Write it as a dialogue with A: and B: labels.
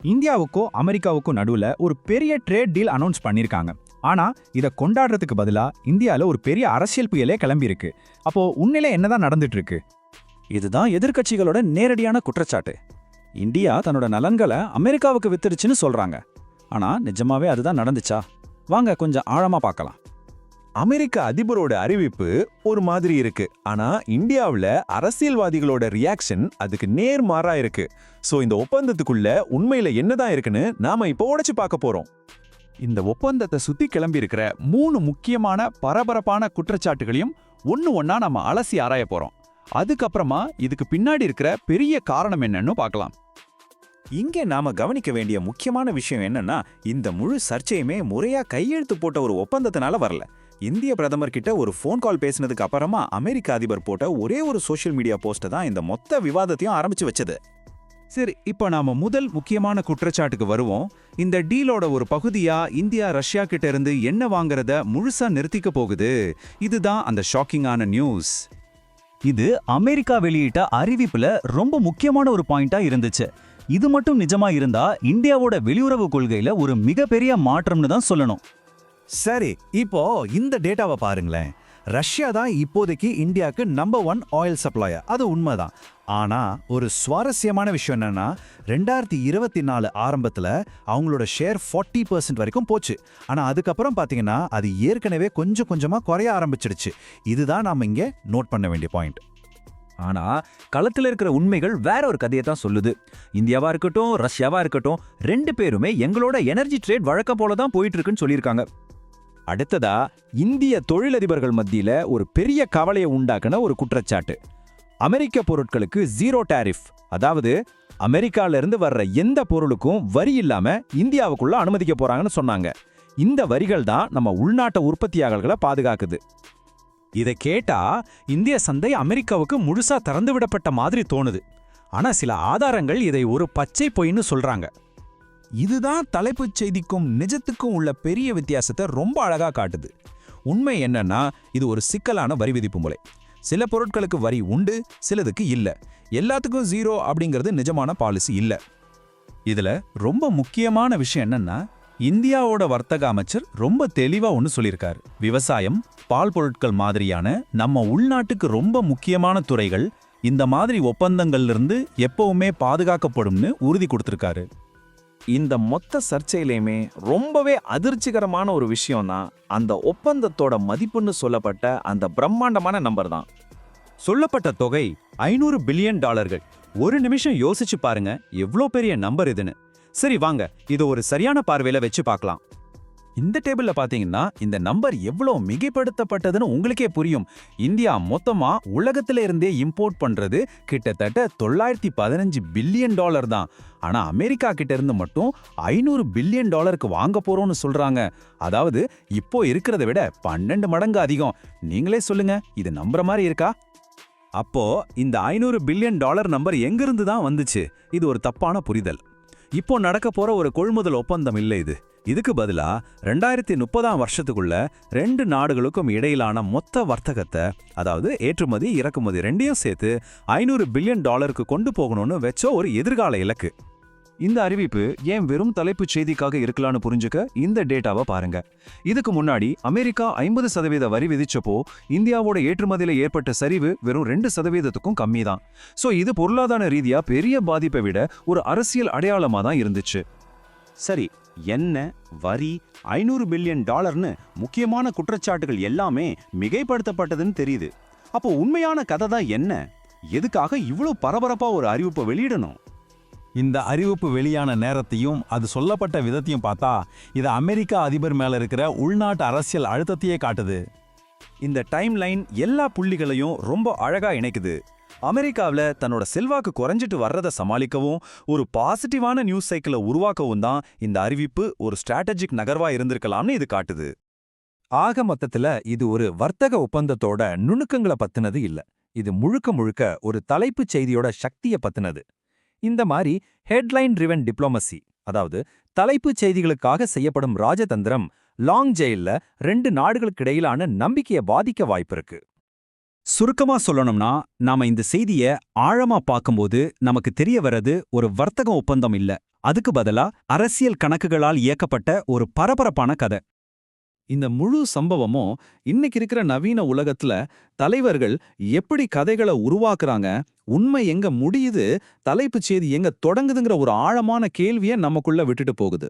A: இந்தியாவுக்கோ அமெரிக்காவுக்கும் நடுவுல ஒரு பெரிய ட்ரேட் டீல் அனௌன்ஸ் பண்ணிருக்காங்க. ஆனா இத கொண்டாடுறதுக்கு பதிலா இந்தியால ஒரு பெரிய அரசியல் புயலே கிளம்பி இருக்கு. அப்போ உண்மையிலே என்னதான் நடந்துட்டு இருக்கு?
B: இதுதான் எதிர்க்கட்சிகளோட நேரடியான குற்றச்சாட்டு. இந்தியா தன்னோட நலன்களை அமெரிக்காவுக்கு வித்துடுச்சுன்னு சொல்றாங்க. ஆனா நிஜமாவே அதுதான் நடந்துச்சா? வாங்க கொஞ்சம் ஆழமா பார்க்கலாம்.
C: அமெரிக்க அதிபரோட அறிவிப்பு ஒரு மாதிரி இருக்கு, ஆனா இந்தியாவுல அரசியல்வாதிகளோட ரியாக்ஷன் அதுக்கு நேர்மாறா இருக்கு. சோ இந்த ஒப்பந்தத்துக்குள்ள உண்மையில என்னதான் இருக்குன்னு நாம இப்போ உடைச்சு பார்க்க போறோம்.
B: இந்த ஒப்பந்தத்தை சுத்தி கிளம்பி இருக்கிற 3 முக்கியமான பரபரப்பான குற்றச்சாட்டுகளையும் ஒண்ணா நம்ம அலசி ஆராய போறோம். அதுக்கப்புறமா இதுக்கு பின்னாடி இருக்கிற பெரிய காரணம் என்னன்னு பார்க்கலாம்.
D: இங்கே நாம கவனிக்க வேண்டிய முக்கியமான விஷயம் என்னன்னா, இந்த முழு சர்ச்சையுமே முறையா கையெழுத்து போட்ட ஒரு ஒப்பந்தத்தினால வரல. இந்திய பிரதமர் கிட்ட ஒரு ஃபோன் கால் பேசினதுக்கு அப்புறமா அமெரிக்க அதிபர் போட்ட ஒரே ஒரு சோஷியல் மீடியா போஸ்ட் தான் இந்த மொத்த விவாதத்தையும் ஆரம்பிச்சு வச்சது.
E: சரி, இப்போ நாம முதல் முக்கியமான குற்றச்சாட்டுக்கு வருவோம். இந்த டீலோட ஒரு பகுதியா இந்தியா ரஷ்யா கிட்ட இருந்து என்ன வாங்குறத முழுசா நிறுத்திக்க போகுது. இதுதான் அந்த ஷாக்கிங்கான நியூஸ்.
F: இது அமெரிக்கா வெளியிட்ட அறிவிப்புல ரொம்ப முக்கியமான ஒரு பாயிண்டா இருந்துச்சு. இது மட்டும் நிஜமா இருந்தா இந்தியாவோட வெளியுறவு கொள்கையில ஒரு மிகப்பெரிய மாற்றம்னு தான் சொல்லணும்.
D: சரி, இப்போ இந்த டேட்டாவை பாருங்களேன். ரஷ்யா தான் இப்போதைக்கு இந்தியாவுக்கு நம்பர் 1 ஆயில் சப்ளையர், அது உண்மைதான். ஆனா ஒரு சுவாரஸ்யமான விஷயம் என்னன்னா, 2024 ஆரம்பத்துல அவங்களோட ஷேர் 40% வரைக்கும் போச்சு. ஆனா அதுக்கப்புறம் பாத்தீங்கன்னா அது ஏற்கனவே கொஞ்சம் கொஞ்சமா குறைய ஆரம்பிச்சிடுச்சு. இதுதான் நாம இங்க நோட் பண்ண வேண்டிய பாயிண்ட்.
B: ஆனா களத்துல இருக்கிற உண்மைகள் வேற ஒரு கதையை தான் சொல்லுது. இந்தியாவா இருக்கட்டும் ரஷ்யாவா இருக்கட்டும், 2 பேருமே எங்களோட எனர்ஜி ட்ரேட் வழக்கம் போல தான் போயிட்டு இருக்குன்னு சொல்லியிருக்காங்க. அடுத்ததா இந்திய தொழிலதிபர்கள் மத்தியில ஒரு பெரிய கவலையை உண்டாக்குன ஒரு குற்றச்சாட்டு. அமெரிக்க பொருட்களுக்கு 0 டாரிஃப், அதாவது அமெரிக்கால இருந்து வர்ற எந்த பொருளுக்கும் வரி இல்லாம இந்தியாவுக்குள்ள அனுமதிக்க போறாங்கன்னு சொன்னாங்க. இந்த வரிகள் தான் நம்ம உள்நாட்டு உற்பத்தியாளர்களை பாதுகாக்குது.
E: இதை கேட்டா இந்திய சந்தை அமெரிக்காவுக்கு முழுசா திறந்து விடப்பட்ட மாதிரி தோணுது. ஆனா சில ஆதாரங்கள் இதை ஒரு பச்சை பொய்ன்னு சொல்றாங்க.
A: இதுதான் தலைப்புச் செய்திக்கும் நிஜத்துக்கும் உள்ள பெரிய வித்தியாசத்தை ரொம்ப அழகா காட்டுது. உண்மை என்னன்னா, இது ஒரு சிக்கலான வரி விதிப்பு முறை. சில பொருட்களுக்கு வரி உண்டு, சிலதுக்கு இல்ல. எல்லாத்துக்கும் 0 அப்படிங்கிறது நிஜமான பாலிசி இல்ல.
E: இதுல ரொம்ப முக்கியமான விஷயம் என்னன்னா, இந்தியாவோட வர்த்தக அமைச்சர் ரொம்ப தெளிவா ஒன்னு சொல்லியிருக்காரு. விவசாயம், பால் பொருட்கள் மாதிரியான நம்ம உள்நாட்டுக்கு ரொம்ப முக்கியமான துறைகள் இந்த மாதிரி ஒப்பந்தங்கள்ல இருந்து எப்பவுமே பாதுகாக்கப்படும்னு உறுதி கொடுத்திருக்காரு.
C: இந்த மொத்த சர்ச்சையிலையுமே ரொம்பவே அதிர்ச்சிகரமான ஒரு விஷயம் தான் அந்த ஒப்பந்தத்தோட மதிப்புன்னு சொல்லப்பட்ட அந்த பிரம்மாண்டமான நம்பர் தான்.
E: சொல்லப்பட்ட தொகை $500 பில்லியன். ஒரு நிமிஷம் யோசிச்சு பாருங்க, எவ்வளோ பெரிய நம்பர் இதுன்னு. சரி வாங்க, இது ஒரு சரியான பார்வையில வச்சு பார்க்கலாம். இந்த டேபிள்ல பாத்தீங்கன்னா இந்த நம்பர் எவ்வளோ மிகைப்படுத்தப்பட்டதுன்னு உங்களுக்கே புரியும். இந்தியா மொத்தமா உலகத்தில இருந்தே இம்போர்ட் பண்றது கிட்டத்தட்ட $915 பில்லியன் தான். ஆனா அமெரிக்கா கிட்ட இருந்து மட்டும் $500 பில்லியன் வாங்க போறோம்னு சொல்றாங்க. அதாவது இப்போ இருக்கிறத விட 12 மடங்கு அதிகம். நீங்களே சொல்லுங்க, இது நம்புற மாதிரி இருக்கா? அப்போ இந்த $500 பில்லியன் நம்பர் எங்கிருந்து தான் வந்துச்சு? இது ஒரு தப்பான புரிதல். இப்போ நடக்க போற ஒரு கொள்முதல் ஒப்பந்தம் இல்லை இது. இதுக்கு பதிலா 2030ஆம் வருஷத்துக்குள்ள 2 நாடுகளுக்கும் இடையிலான மொத்த வர்த்தகத்தை, அதாவது ஏற்றுமதி இறக்குமதி ரெண்டையும் சேர்த்து $500 பில்லியன் கொண்டு போகணும்னு வெச்ச ஒரு எதிர்கால இலக்கு. இந்த அறிவிப்பு ஏன் வெறும் தலைப்புச் செய்திக்காக இருக்கலான்னு புரிஞ்சுக்க இந்த டேட்டாவை பாருங்க. இதுக்கு முன்னாடி அமெரிக்கா 50% வரி விதிச்சப்போ இந்தியாவோட ஏற்றுமதியில ஏற்பட்ட சரிவு வெறும் 2%க்கும் கம்மி தான். சோ இது பொருளாதார ரீதியா பெரிய பாதிப்பை விட ஒரு அரசியல் அடையாளமா தான் இருந்துச்சு.
G: சரி, என்ன வரி, $500 பில்லியன் முக்கியமான குற்றச்சாட்டுகள் எல்லாமே மிகைப்படுத்தப்பட்டதுன்னு தெரியுது. அப்போ உண்மையான கதை தான் என்ன? எதுக்காக இவ்வளவு பரபரப்பா ஒரு அறிவிப்பை வெளியிடணும்?
H: இந்த அறிவிப்பு வெளியான நேரத்தையும் அது சொல்லப்பட்ட விதத்தையும் பார்த்தா இது அமெரிக்கா அதிபர் மேல இருக்கிற உள்நாட்டு அரசியல் அழுத்தத்தையே காட்டுது.
D: இந்த டைம் லைன் எல்லா புள்ளிகளையும் ரொம்ப அழகா இணைக்குது. அமெரிக்காவில் தன்னோட செல்வாக்கு குறைஞ்சிட்டு வர்றதை சமாளிக்கவும் ஒரு பாசிட்டிவான நியூஸ் சைக்கிளை உருவாக்கவும் தான் இந்த அறிவிப்பு ஒரு ஸ்ட்ராட்டஜிக் நகர்வா இருந்திருக்கலாம்னு இது காட்டுது.
C: ஆக மொத்தத்துல இது ஒரு வர்த்தக ஒப்பந்தத்தோட நுணுக்கங்களை பத்தினது இல்ல. இது முழுக்க முழுக்க ஒரு தலைப்புச் செய்தியோட சக்தியை பத்தினது. இந்த மாதிரி ஹெட்லைன் ட்ரிவன் டிப்ளோமசி, அதாவது தலைப்புச் செய்திகளுக்காக செய்யப்படும் ராஜதந்திரம் லாங் ஜெயில்ல 2 நாடுகளுக்கு இடையிலான நம்பிக்கையை பாதிக்க வாய்ப்பிருக்கு.
E: சுருக்கமா சொல்லணும்னா நாம இந்த செய்திய ஆழமா பார்க்கும்போது நமக்கு தெரிய வர்றது ஒரு வர்த்தக ஒப்பந்தம் இல்ல, அதுக்கு பதிலா அரசியல் கணக்குகளால் இயக்கப்பட்ட ஒரு பரபரப்பான கதை.
D: இந்த முழு சம்பவமும் இன்னைக்கு இருக்கிற நவீன உலகத்துல தலைவர்கள் எப்படி கதைகளை உருவாக்குறாங்க, உண்மை எங்க முடியுது, தலைப்புச் செய்தி எங்க தொடங்குதுங்கிற ஒரு ஆழமான கேள்வியை நமக்குள்ள விட்டுட்டு போகுது.